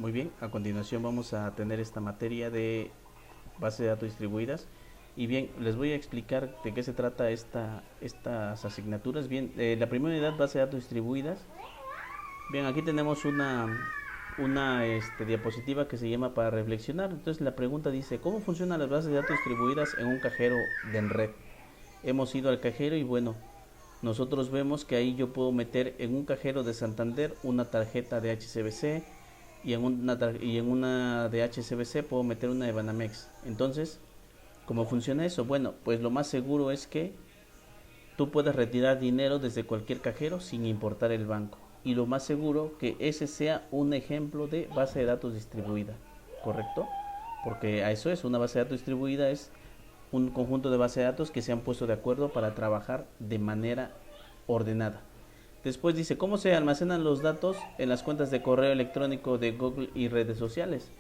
Muy bien, a continuación vamos a tener esta materia de base de datos distribuidas. Y bien, les voy a explicar de qué se trata estas asignaturas. Bien, la primera unidad, base de datos distribuidas. Bien, aquí tenemos una diapositiva que se llama para reflexionar. Entonces la pregunta dice, ¿cómo funcionan las bases de datos distribuidas en un cajero de red? Hemos ido al cajero y bueno, nosotros vemos que ahí yo puedo meter en un cajero de Santander una tarjeta de HSBC y en una de HSBC puedo meter una de Banamex. Entonces, ¿cómo funciona eso? Bueno, pues lo más seguro es que tú puedes retirar dinero desde cualquier cajero sin importar el banco. Y lo más seguro que ese sea un ejemplo de base de datos distribuida, ¿correcto? Porque a eso es, una base de datos distribuida es un conjunto de bases de datos que se han puesto de acuerdo para trabajar de manera ordenada. Después dice, ¿cómo se almacenan los datos en las cuentas de correo electrónico de Google y redes sociales?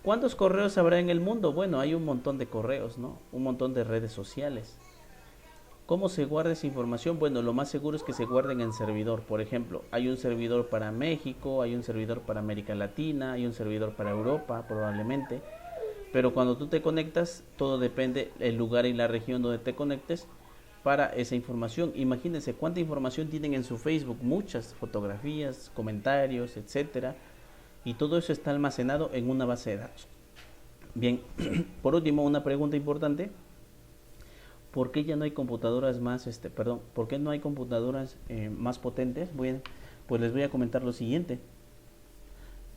¿Cuántos correos habrá en el mundo? Bueno, hay un montón de correos, ¿no? Un montón de redes sociales. ¿Cómo se guarda esa información? Bueno, lo más seguro es que se guarden en servidor. Por ejemplo, hay un servidor para México, hay un servidor para América Latina, hay un servidor para Europa, probablemente. Pero cuando tú te conectas, todo depende del lugar y la región donde te conectes para esa información. Imagínense cuánta información tienen en su Facebook, muchas fotografías, comentarios, etcétera, y todo eso está almacenado en una base de datos. Bien, por último, una pregunta importante: ¿por qué ya no hay computadoras ¿por qué no hay computadoras más potentes? Bueno, pues les voy a comentar lo siguiente.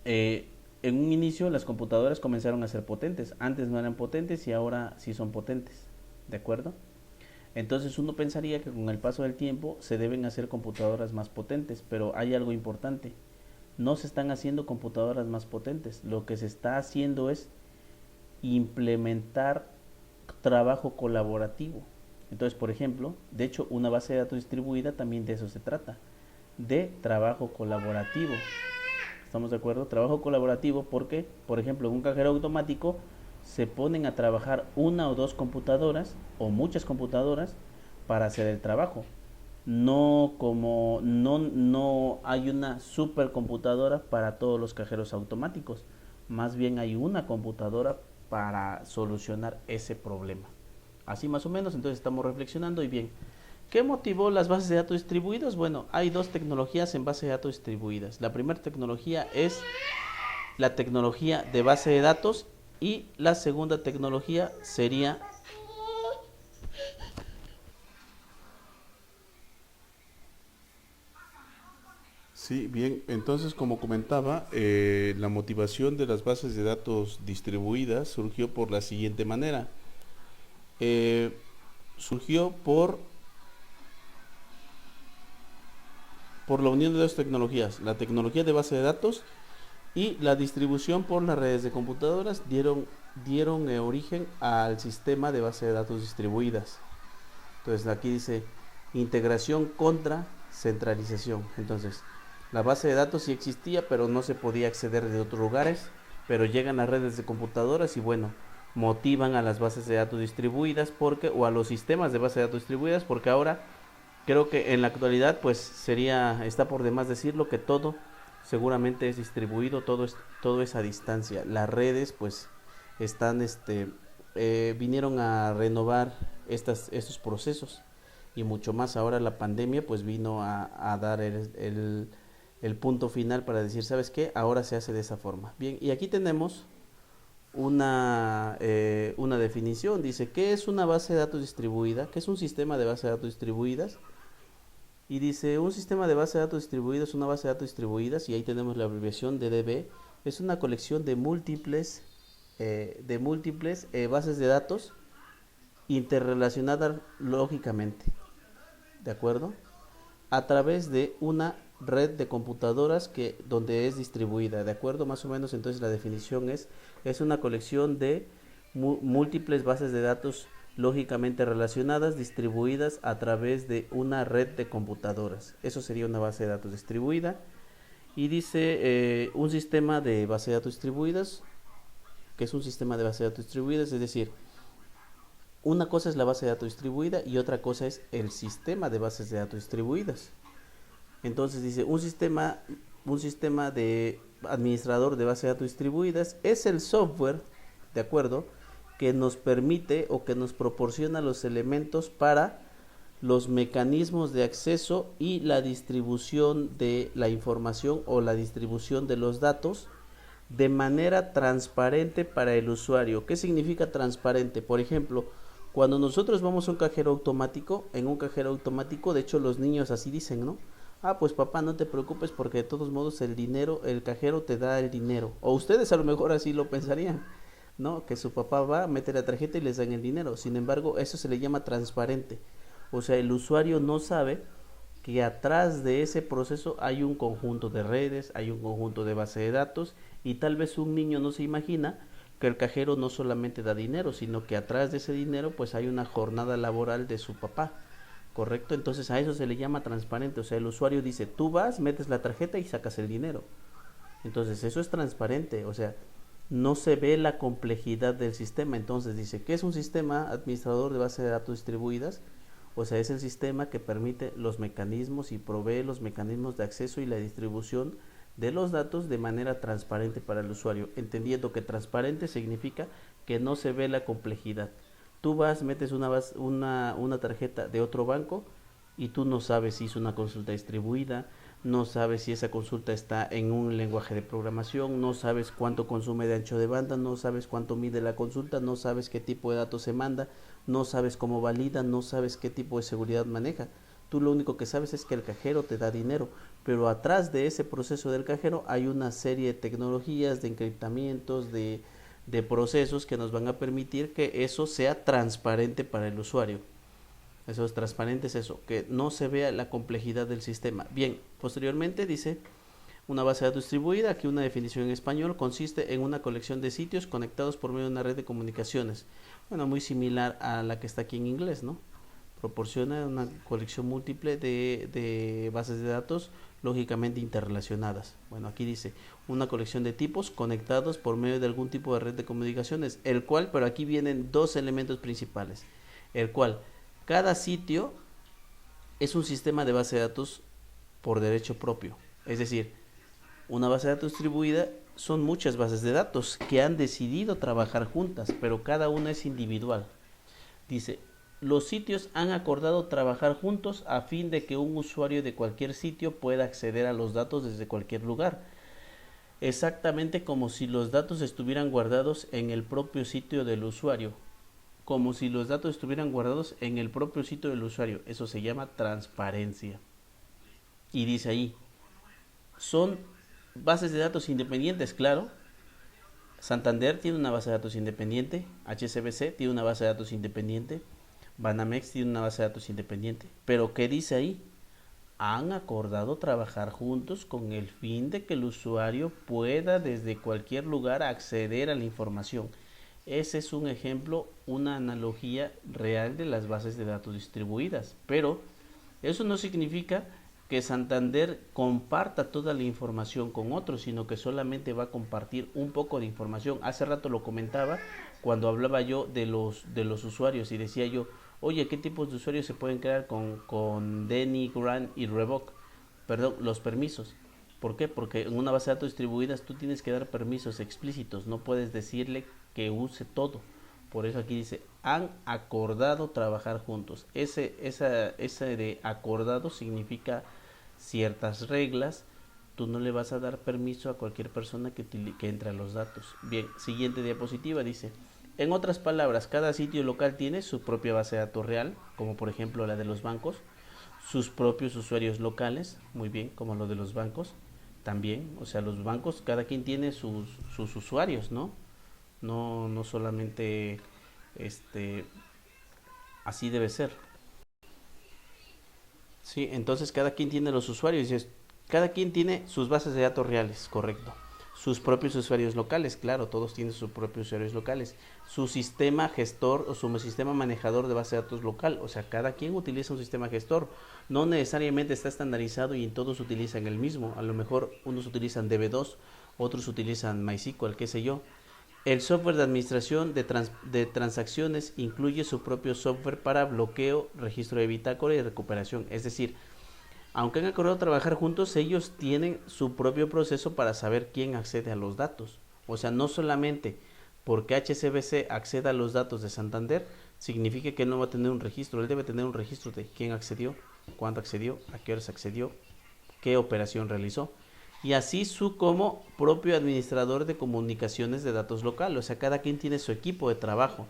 En un inicio las computadoras comenzaron a ser potentes. Antes no eran potentes y ahora sí son potentes. ¿De acuerdo? Entonces uno pensaría que con el paso del tiempo se deben hacer computadoras más potentes, pero hay algo importante. No se están haciendo computadoras más potentes. Lo que se está haciendo es implementar trabajo colaborativo. Entonces, por ejemplo, de hecho, una base de datos distribuida también de eso se trata, de trabajo colaborativo. ¿Estamos de acuerdo? Trabajo colaborativo porque, por ejemplo, en un cajero automático se ponen a trabajar una o dos computadoras o muchas computadoras para hacer el trabajo. No hay una supercomputadora para todos los cajeros automáticos. Más bien hay una computadora para solucionar ese problema. Así más o menos, entonces estamos reflexionando y bien. ¿Qué motivó las bases de datos distribuidas? Bueno, hay dos tecnologías en base de datos distribuidas. La primera tecnología es la tecnología de base de datos y la segunda tecnología sería... Sí, bien, entonces como comentaba, la motivación de las bases de datos distribuidas surgió por la siguiente manera. Eh, Surgió por la unión de dos tecnologías, la tecnología de base de datos y la distribución por las redes de computadoras dieron origen al sistema de base de datos distribuidas. Entonces aquí dice integración contra centralización. Entonces, la base de datos sí existía, pero no se podía acceder de otros lugares, pero llegan las redes de computadoras y bueno, motivan a las bases de datos distribuidas o a los sistemas de base de datos distribuidas, porque ahora creo que en la actualidad pues está por demás decirlo que todo seguramente es distribuido, todo es a distancia. Las redes pues están vinieron a renovar estos procesos y mucho más ahora la pandemia pues vino a dar el punto final para decir, ¿sabes qué? Ahora se hace de esa forma. Bien, y aquí tenemos una definición. Dice, ¿qué es una base de datos distribuida? ¿Qué es un sistema de base de datos distribuidas? Y dice, un sistema de base de datos distribuidos, una base de datos distribuidas, y ahí tenemos la abreviación DDB, es una colección de múltiples bases de datos interrelacionadas lógicamente, ¿de acuerdo? A través de una red de computadoras donde es distribuida, ¿de acuerdo? Más o menos entonces la definición es una colección de múltiples bases de datos lógicamente relacionadas, distribuidas a través de una red de computadoras. Eso sería una base de datos distribuida. Y dice un sistema de base de datos distribuidas, que es un sistema de base de datos distribuidas, es decir, una cosa es la base de datos distribuida y otra cosa es el sistema de bases de datos distribuidas. Entonces dice un sistema administrador de base de datos distribuidas es el software, ¿de acuerdo?, que nos permite o que nos proporciona los elementos para los mecanismos de acceso y la distribución de la información o la distribución de los datos de manera transparente para el usuario. ¿Qué significa transparente? Por ejemplo, cuando nosotros vamos a un cajero automático, en un cajero automático, de hecho los niños así dicen, ¿no? Ah, pues papá, no te preocupes porque de todos modos el dinero, el cajero te da el dinero. O ustedes a lo mejor así lo pensarían, ¿no? Que su papá va, mete la tarjeta y les dan el dinero. Sin embargo, eso se le llama transparente. O sea, el usuario no sabe que atrás de ese proceso hay un conjunto de redes, hay un conjunto de base de datos, y tal vez un niño no se imagina que el cajero no solamente da dinero, sino que atrás de ese dinero pues hay una jornada laboral de su papá, ¿correcto? Entonces a eso se le llama transparente. O sea, el usuario dice, tú vas, metes la tarjeta y sacas el dinero. Entonces eso es transparente. O sea, no se ve la complejidad del sistema. Entonces dice, ¿qué es un sistema administrador de base de datos distribuidas? O sea, es el sistema que permite los mecanismos y provee los mecanismos de acceso y la distribución de los datos de manera transparente para el usuario, entendiendo que transparente significa que no se ve la complejidad. Tú vas, metes una tarjeta de otro banco y tú no sabes si es una consulta distribuida, no sabes si esa consulta está en un lenguaje de programación, no sabes cuánto consume de ancho de banda, no sabes cuánto mide la consulta, no sabes qué tipo de datos se manda, no sabes cómo valida, no sabes qué tipo de seguridad maneja. Tú lo único que sabes es que el cajero te da dinero, pero atrás de ese proceso del cajero hay una serie de tecnologías, de encriptamientos, de procesos que nos van a permitir que eso sea transparente para el usuario. Eso es transparente, es eso, que no se vea la complejidad del sistema. Bien, posteriormente dice, una base de datos distribuida, aquí una definición en español, consiste en una colección de sitios conectados por medio de una red de comunicaciones. Bueno, muy similar a la que está aquí en inglés, ¿no? Proporciona una colección múltiple de bases de datos lógicamente interrelacionadas. Bueno, aquí dice una colección de tipos conectados por medio de algún tipo de red de comunicaciones, el cual, pero aquí vienen dos elementos principales, el cual cada sitio es un sistema de base de datos por derecho propio. Es decir, una base de datos distribuida son muchas bases de datos que han decidido trabajar juntas, pero cada una es individual. Dice, los sitios han acordado trabajar juntos a fin de que un usuario de cualquier sitio pueda acceder a los datos desde cualquier lugar, exactamente como si los datos estuvieran guardados en el propio sitio del usuario. Como si los datos estuvieran guardados en el propio sitio del usuario. Eso se llama transparencia. Y dice ahí, son bases de datos independientes, claro. Santander tiene una base de datos independiente, HSBC tiene una base de datos independiente, Banamex tiene una base de datos independiente. Pero ¿qué dice ahí? Han acordado trabajar juntos con el fin de que el usuario pueda desde cualquier lugar acceder a la información. Ese es un ejemplo, una analogía real de las bases de datos distribuidas. Pero eso no significa que Santander comparta toda la información con otros, sino que solamente va a compartir un poco de información. Hace rato lo comentaba cuando hablaba yo de los usuarios y decía yo, oye, ¿qué tipos de usuarios se pueden crear con Denny, Grant y Revoc? Perdón, los permisos. ¿Por qué? Porque en una base de datos distribuidas tú tienes que dar permisos explícitos, no puedes decirle que use todo. Por eso aquí dice, han acordado trabajar juntos. Ese de acordado significa ciertas reglas. Tú no le vas a dar permiso a cualquier persona que entre a los datos. Bien, siguiente diapositiva dice, en otras palabras, cada sitio local tiene su propia base de datos real, como por ejemplo la de los bancos, sus propios usuarios locales, muy bien, como lo de los bancos, también, o sea, los bancos, cada quien tiene sus usuarios, ¿no? No solamente así debe ser. Sí, entonces cada quien tiene los usuarios, cada quien tiene sus bases de datos reales, correcto. Sus propios usuarios locales, claro, todos tienen sus propios usuarios locales. Su sistema gestor o su sistema manejador de base de datos local, o sea, cada quien utiliza un sistema gestor. No necesariamente está estandarizado y en todos utilizan el mismo. A lo mejor unos utilizan DB2, otros utilizan MySQL, qué sé yo. El software de administración de transacciones incluye su propio software para bloqueo, registro de bitácora y recuperación. Es decir, Aunque han acordado trabajar juntos, ellos tienen su propio proceso para saber quién accede a los datos. O sea, no solamente porque HSBC acceda a los datos de Santander, significa que él no va a tener un registro. Él debe tener un registro de quién accedió, cuándo accedió, a qué horas accedió, qué operación realizó. Y así su como propio administrador de comunicaciones de datos local. O sea, cada quien tiene su equipo de trabajo.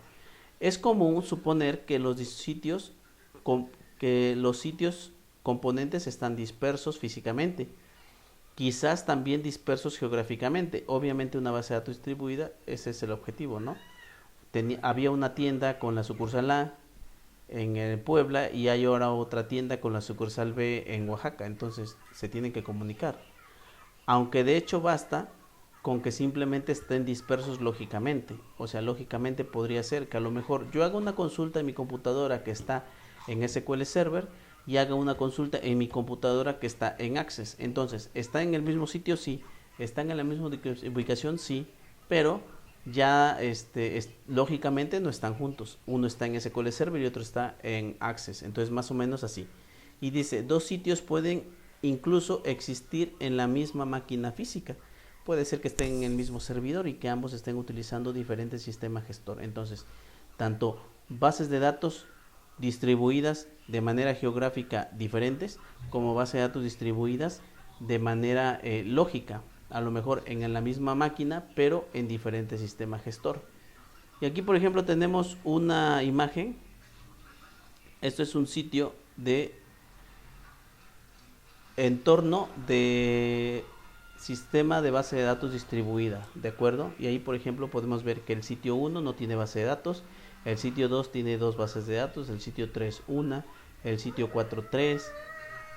Es común suponer que los sitios componentes están dispersos físicamente, quizás también dispersos geográficamente. Obviamente una base de datos distribuida, ese es el objetivo, ¿no? Había una tienda con la sucursal A en Puebla y hay ahora otra tienda con la sucursal B en Oaxaca, entonces se tienen que comunicar. Aunque de hecho basta con que simplemente estén dispersos lógicamente. O sea, lógicamente podría ser que a lo mejor yo haga una consulta en mi computadora que está en SQL Server y haga una consulta en mi computadora que está en Access. Entonces, ¿está en el mismo sitio? Sí. ¿Están en la misma ubicación? Sí. Pero ya lógicamente no están juntos. Uno está en SQL Server y otro está en Access. Entonces, más o menos así. Y dice, dos sitios pueden incluso existir en la misma máquina física. Puede ser que estén en el mismo servidor y que ambos estén utilizando diferentes sistemas gestor. Entonces, tanto bases de datos distribuidas de manera geográfica diferentes, como bases de datos distribuidas de manera lógica, a lo mejor en la misma máquina, pero en diferentes sistemas gestor. Y aquí, por ejemplo, tenemos una imagen. Esto es un sitio de entorno de sistema de base de datos distribuida, ¿de acuerdo? Y ahí, por ejemplo, podemos ver que el sitio 1 no tiene base de datos, el sitio 2 tiene dos bases de datos, el sitio 3 una, el sitio 4 3,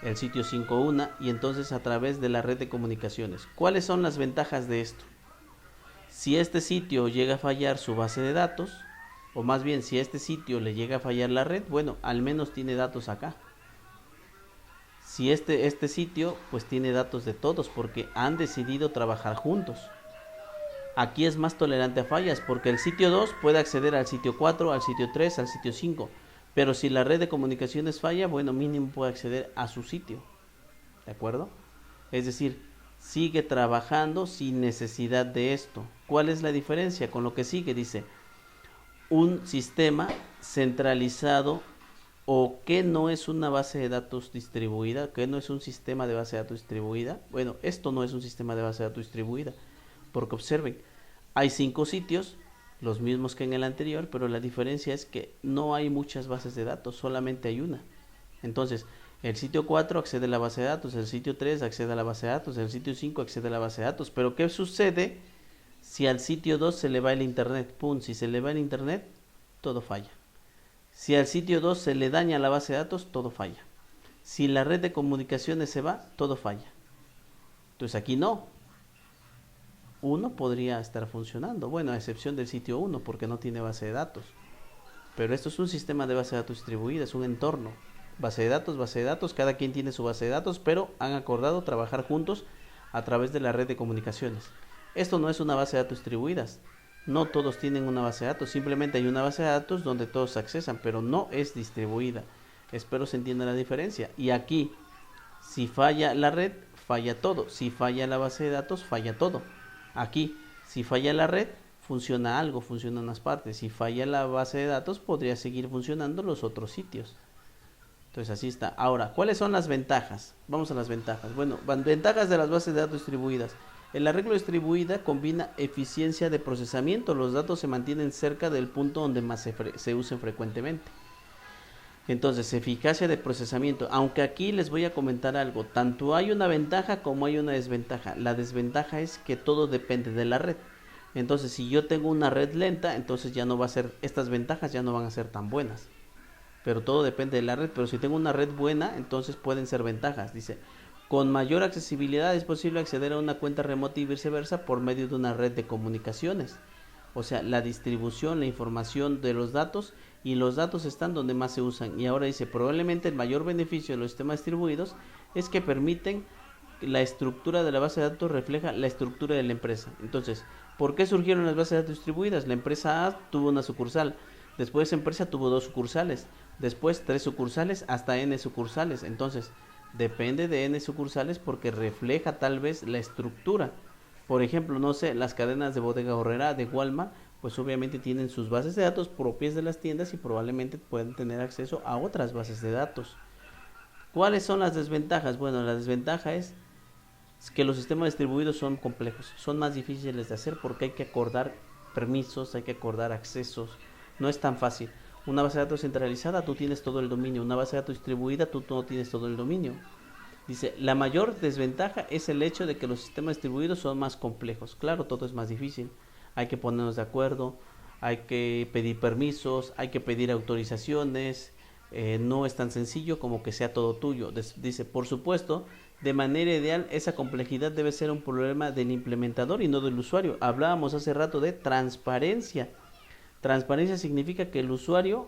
el sitio 5 una, y entonces a través de la red de comunicaciones. ¿Cuáles son las ventajas de esto? Si este sitio llega a fallar su base de datos, o más bien si a este sitio le llega a fallar la red, bueno, al menos tiene datos acá. Si este sitio pues tiene datos de todos porque han decidido trabajar juntos. Aquí es más tolerante a fallas porque el sitio 2 puede acceder al sitio 4, al sitio 3, al sitio 5. Pero si la red de comunicaciones falla, bueno, mínimo puede acceder a su sitio. ¿De acuerdo? Es decir, sigue trabajando sin necesidad de esto. ¿Cuál es la diferencia con lo que sigue? Dice, un sistema centralizado o que no es una base de datos distribuida, que no es un sistema de base de datos distribuida. Bueno, esto no es un sistema de base de datos distribuida, porque observen, hay 5 sitios, los mismos que en el anterior, pero la diferencia es que no hay muchas bases de datos, solamente hay una. Entonces, el sitio 4 accede a la base de datos, el sitio 3 accede a la base de datos, el sitio 5 accede a la base de datos. Pero ¿qué sucede si al sitio 2 se le va el internet? ¡Pum! Si se le va el internet, todo falla. Si al sitio 2 se le daña la base de datos, todo falla. Si la red de comunicaciones se va, todo falla. Entonces aquí no. Uno podría estar funcionando, bueno, a excepción del sitio 1 porque no tiene base de datos. Pero esto es un sistema de base de datos distribuida, es un entorno. Base de datos, cada quien tiene su base de datos, pero han acordado trabajar juntos a través de la red de comunicaciones. Esto no es una base de datos distribuidas. No todos tienen una base de datos, simplemente hay una base de datos donde todos accesan, pero no es distribuida. Espero se entienda la diferencia. Y aquí, si falla la red, falla todo. Si falla la base de datos, falla todo. Aquí, si falla la red, funciona algo, funcionan unas partes. Si falla la base de datos, podría seguir funcionando los otros sitios. Entonces así está. Ahora, ¿cuáles son las ventajas? Vamos a las ventajas. Bueno, ventajas de las bases de datos distribuidas. El arreglo distribuida combina eficiencia de procesamiento. Los datos se mantienen cerca del punto donde más se usen frecuentemente. Entonces, eficacia de procesamiento. Aunque aquí les voy a comentar algo. Tanto hay una ventaja como hay una desventaja. La desventaja es que todo depende de la red. Entonces, si yo tengo una red lenta, entonces ya no va a ser, estas ventajas ya no van a ser tan buenas. Pero todo depende de la red. Pero si tengo una red buena, entonces pueden ser ventajas. Dice, con mayor accesibilidad es posible acceder a una cuenta remota y viceversa por medio de una red de comunicaciones. O sea, la distribución, la información de los datos, y los datos están donde más se usan. Y ahora dice, probablemente el mayor beneficio de los sistemas distribuidos es que permiten la estructura de la base de datos refleja la estructura de la empresa. Entonces, ¿por qué surgieron las bases de datos distribuidas? La empresa A tuvo una sucursal, después esa empresa tuvo 2 sucursales, después 3 sucursales, hasta N sucursales. Entonces, depende de n sucursales porque refleja tal vez la estructura. Por ejemplo, no sé, las cadenas de Bodega Aurrerá, de Walmart, pues obviamente tienen sus bases de datos propias de las tiendas y probablemente pueden tener acceso a otras bases de datos. ¿Cuáles son las desventajas? Bueno, la desventaja es que los sistemas distribuidos son complejos, son más difíciles de hacer porque hay que acordar permisos, hay que acordar accesos, no es tan fácil. Una base de datos centralizada, tú tienes todo el dominio. Una base de datos distribuida, tú no tienes todo el dominio. Dice, la mayor desventaja es el hecho de que los sistemas distribuidos son más complejos. Claro, todo es más difícil. Hay que ponernos de acuerdo, hay que pedir permisos, hay que pedir autorizaciones. No es tan sencillo como que sea todo tuyo. Dice, por supuesto, de manera ideal, esa complejidad debe ser un problema del implementador y no del usuario. Hablábamos hace rato de transparencia. Transparencia significa que el usuario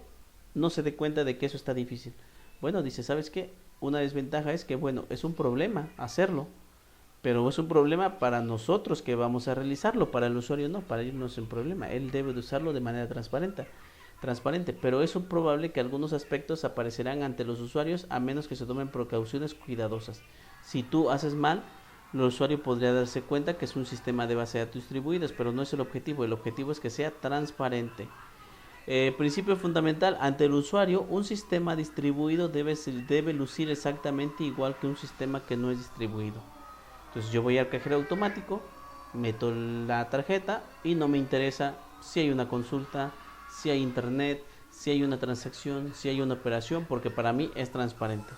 no se dé cuenta de que eso está difícil. Bueno, dice, ¿sabes qué? Una desventaja es que, bueno, es un problema hacerlo, pero es un problema para nosotros que vamos a realizarlo, para el usuario no, para él no es un problema, él debe de usarlo de manera transparente, pero es probable que algunos aspectos aparecerán ante los usuarios a menos que se tomen precauciones cuidadosas. Si tú haces mal, el usuario podría darse cuenta que es un sistema de base de datos distribuidos, pero no es el objetivo es que sea transparente. Principio fundamental, ante el usuario, un sistema distribuido debe lucir exactamente igual que un sistema que no es distribuido. Entonces yo voy al cajero automático, meto la tarjeta y no me interesa si hay una consulta, si hay internet, si hay una transacción, si hay una operación, porque para mí es transparente.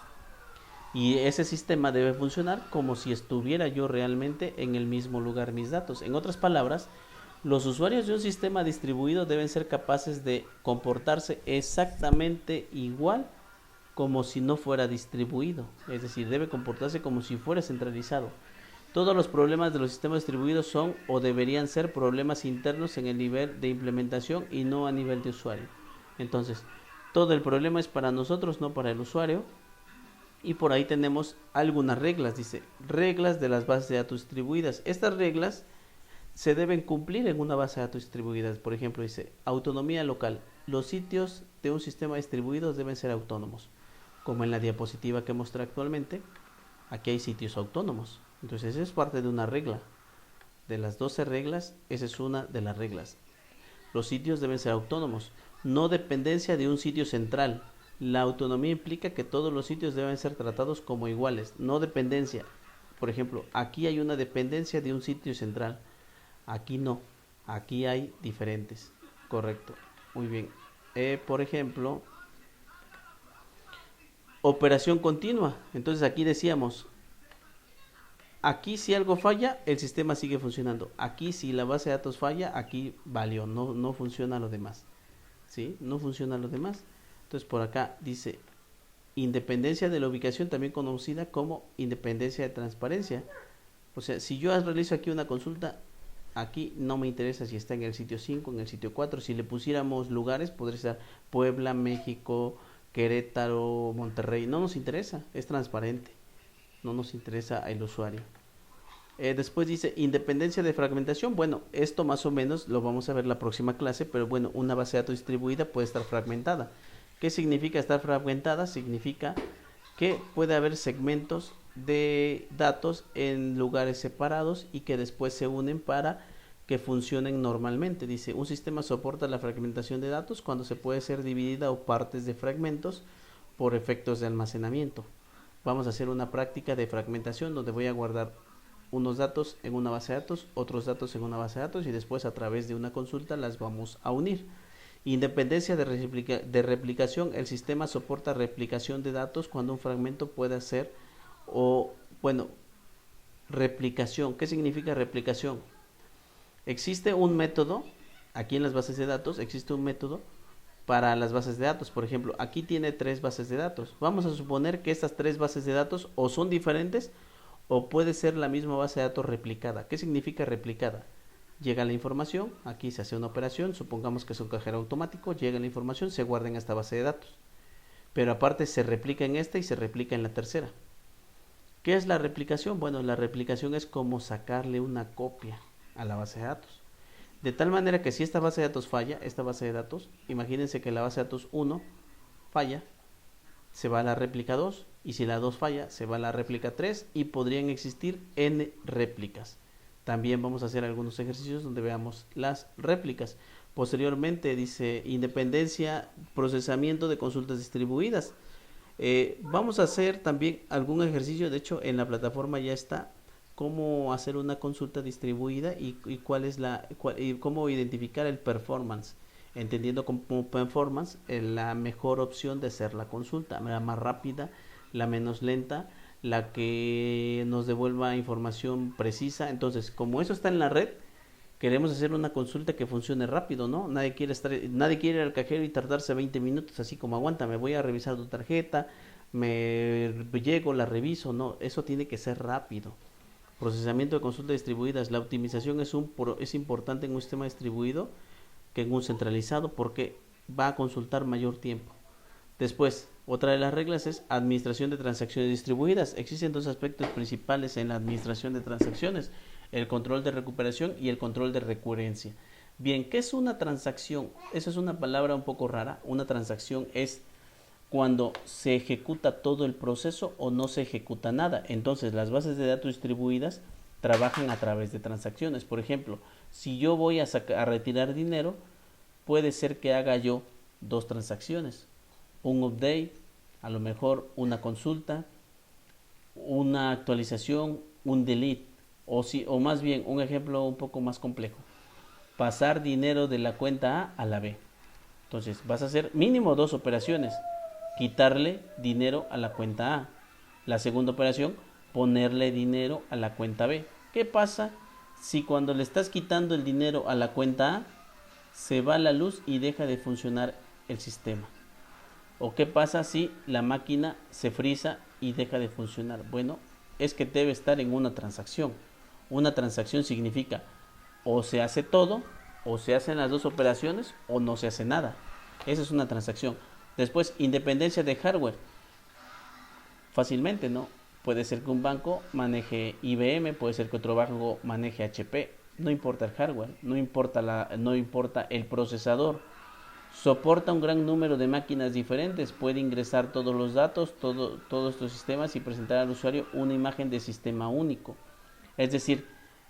Y ese sistema debe funcionar como si estuviera yo realmente en el mismo lugar mis datos. En otras palabras, los usuarios de un sistema distribuido deben ser capaces de comportarse exactamente igual como si no fuera distribuido. Es decir, debe comportarse como si fuera centralizado. Todos los problemas de los sistemas distribuidos son o deberían ser problemas internos en el nivel de implementación y no a nivel de usuario. Entonces, todo el problema es para nosotros, no para el usuario. Y por ahí tenemos algunas reglas, dice, reglas de las bases de datos distribuidas. Estas reglas se deben cumplir en una base de datos distribuida. Por ejemplo, dice, autonomía local. Los sitios de un sistema distribuido deben ser autónomos. Como en la diapositiva que mostré actualmente, aquí hay sitios autónomos. Entonces, esa es parte de una regla. De las 12 reglas, esa es una de las reglas. Los sitios deben ser autónomos. No dependencia de un sitio central. La autonomía implica que todos los sitios deben ser tratados como iguales, no dependencia. Por ejemplo, aquí hay una dependencia de un sitio central. Aquí no, aquí hay diferentes. Correcto, muy bien. Por ejemplo, operación continua. Entonces aquí decíamos, aquí si algo falla, el sistema sigue funcionando. Aquí si la base de datos falla, aquí valió, no funciona lo demás. ¿Sí? No funciona lo demás. Entonces por acá dice independencia de la ubicación, también conocida como independencia de transparencia. O sea, si yo realizo aquí una consulta, aquí no me interesa si está en el sitio 5, en el sitio 4. Si le pusiéramos lugares, podría ser Puebla, México, Querétaro, Monterrey. No nos interesa, es transparente. No nos interesa el usuario. Después dice independencia de fragmentación. Bueno, esto más o menos lo vamos a ver la próxima clase, pero bueno, una base de datos distribuida puede estar fragmentada. ¿Qué significa estar fragmentada? Significa que puede haber segmentos de datos en lugares separados y que después se unen para que funcionen normalmente. Dice, un sistema soporta la fragmentación de datos cuando se puede ser dividida o partes de fragmentos por efectos de almacenamiento. Vamos a hacer una práctica de fragmentación donde voy a guardar unos datos en una base de datos, otros datos en una base de datos y después a través de una consulta las vamos a unir. Independencia de replicación. El sistema soporta replicación de datos cuando un fragmento puede hacer replicación. ¿Qué significa replicación? Existe un método, aquí en las bases de datos, existe un método para las bases de datos. Por ejemplo, aquí tiene 3 bases de datos. Vamos a suponer que estas 3 bases de datos o son diferentes o puede ser la misma base de datos replicada. ¿Qué significa replicada? Llega la información, aquí se hace una operación, supongamos que es un cajero automático, llega la información, se guarda en esta base de datos. Pero aparte se replica en esta y se replica en la tercera. ¿Qué es la replicación? Bueno, la replicación es como sacarle una copia a la base de datos. De tal manera que si esta base de datos falla, esta base de datos, imagínense que la base de datos 1 falla, se va a la réplica 2 y si la 2 falla se va a la réplica 3 y podrían existir n réplicas. También vamos a hacer algunos ejercicios donde veamos las réplicas. Posteriormente dice independencia, procesamiento de consultas distribuidas. Vamos a hacer también algún ejercicio, de hecho en la plataforma ya está cómo hacer una consulta distribuida y cuál es y cómo identificar el performance, entendiendo como performance la mejor opción de hacer la consulta, la más rápida, la menos lenta, la que nos devuelva información precisa. Entonces, como eso está en la red, queremos hacer una consulta que funcione rápido, ¿no? Nadie quiere ir al cajero y tardarse 20 minutos, así como aguanta, me voy a revisar tu tarjeta, llego, la reviso, no, eso tiene que ser rápido. Procesamiento de consultas distribuidas, la optimización es importante en un sistema distribuido que en un centralizado porque va a consultar mayor tiempo. Después, otra de las reglas es administración de transacciones distribuidas. Existen dos aspectos principales en la administración de transacciones: el control de recuperación y el control de recurrencia. Bien, ¿qué es una transacción? Esa es una palabra un poco rara. Una transacción es cuando se ejecuta todo el proceso o no se ejecuta nada. Entonces, las bases de datos distribuidas trabajan a través de transacciones. Por ejemplo, si yo voy a retirar dinero, puede ser que haga yo dos transacciones: un update, a lo mejor una consulta, una actualización, un delete, o más bien un ejemplo un poco más complejo: pasar dinero de la cuenta A a la B. Entonces vas a hacer mínimo dos operaciones: quitarle dinero a la cuenta A. La segunda operación, ponerle dinero a la cuenta B. ¿Qué pasa si cuando le estás quitando el dinero a la cuenta A se va la luz y deja de funcionar el sistema? ¿O qué pasa si la máquina se frisa y deja de funcionar? Bueno, es que debe estar en una transacción. Una transacción significa o se hace todo, o se hacen las dos operaciones, o no se hace nada. Esa es una transacción. Después, independencia de hardware. Fácilmente, ¿no? Puede ser que un banco maneje IBM, puede ser que otro banco maneje HP. No importa el hardware, no importa el procesador. Soporta un gran número de máquinas diferentes, puede ingresar todos los datos, todos estos sistemas y presentar al usuario una imagen de sistema único. Es decir,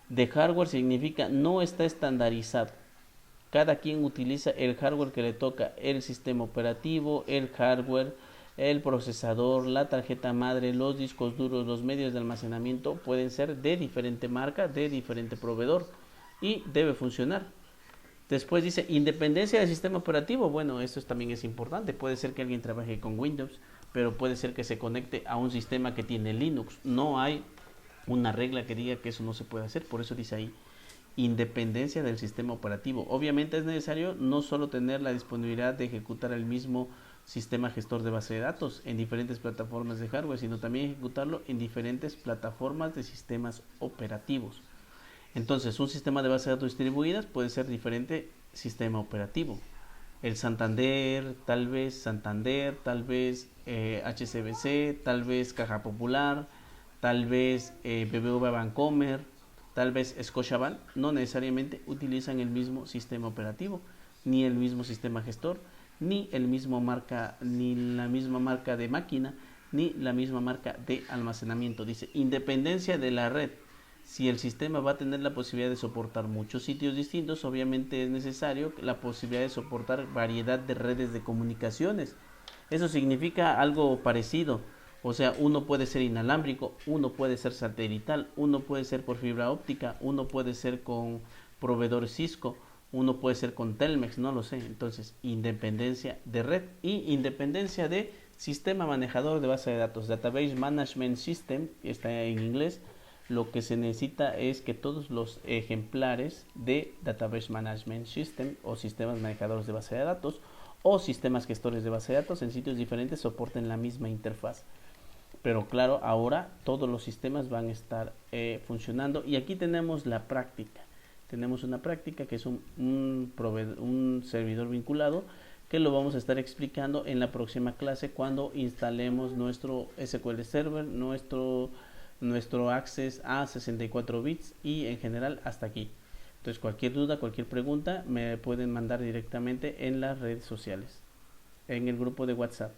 de hardware significa no está estandarizado. Cada quien utiliza el hardware que le toca: el sistema operativo, el hardware, el procesador, la tarjeta madre, los discos duros, los medios de almacenamiento pueden ser de diferente marca, de diferente proveedor, y debe funcionar. Después dice independencia del sistema operativo. Bueno, esto también es importante. Puede ser que alguien trabaje con Windows, pero puede ser que se conecte a un sistema que tiene Linux. No hay una regla que diga que eso no se puede hacer. Por eso dice ahí independencia del sistema operativo. Obviamente es necesario no solo tener la disponibilidad de ejecutar el mismo sistema gestor de base de datos en diferentes plataformas de hardware, sino también ejecutarlo en diferentes plataformas de sistemas operativos. Entonces, un sistema de base de datos distribuidas puede ser diferente sistema operativo. El Santander, tal vez HSBC, tal vez Caja Popular, tal vez BBVA Bancomer, tal vez Scotiabank, no necesariamente utilizan el mismo sistema operativo, ni el mismo sistema gestor, ni la misma marca de máquina, ni la misma marca de almacenamiento. Dice independencia de la red. Si el sistema va a tener la posibilidad de soportar muchos sitios distintos, obviamente es necesario la posibilidad de soportar variedad de redes de comunicaciones. Eso significa algo parecido. O sea, uno puede ser inalámbrico, uno puede ser satelital, uno puede ser por fibra óptica, uno puede ser con proveedor Cisco, uno puede ser con Telmex, no lo sé. Entonces, independencia de red y independencia de sistema manejador de base de datos. Database Management System, está en inglés. Lo que se necesita es que todos los ejemplares de Database Management System o sistemas manejadores de base de datos o sistemas gestores de base de datos en sitios diferentes soporten la misma interfaz. Pero claro, ahora todos los sistemas van a estar funcionando. Y aquí tenemos la práctica. Tenemos una práctica que es un servidor vinculado, que lo vamos a estar explicando en la próxima clase cuando instalemos nuestro SQL Server, nuestro Access a 64 bits y en general hasta aquí. Entonces, cualquier duda, cualquier pregunta me pueden mandar directamente en las redes sociales, en el grupo de WhatsApp.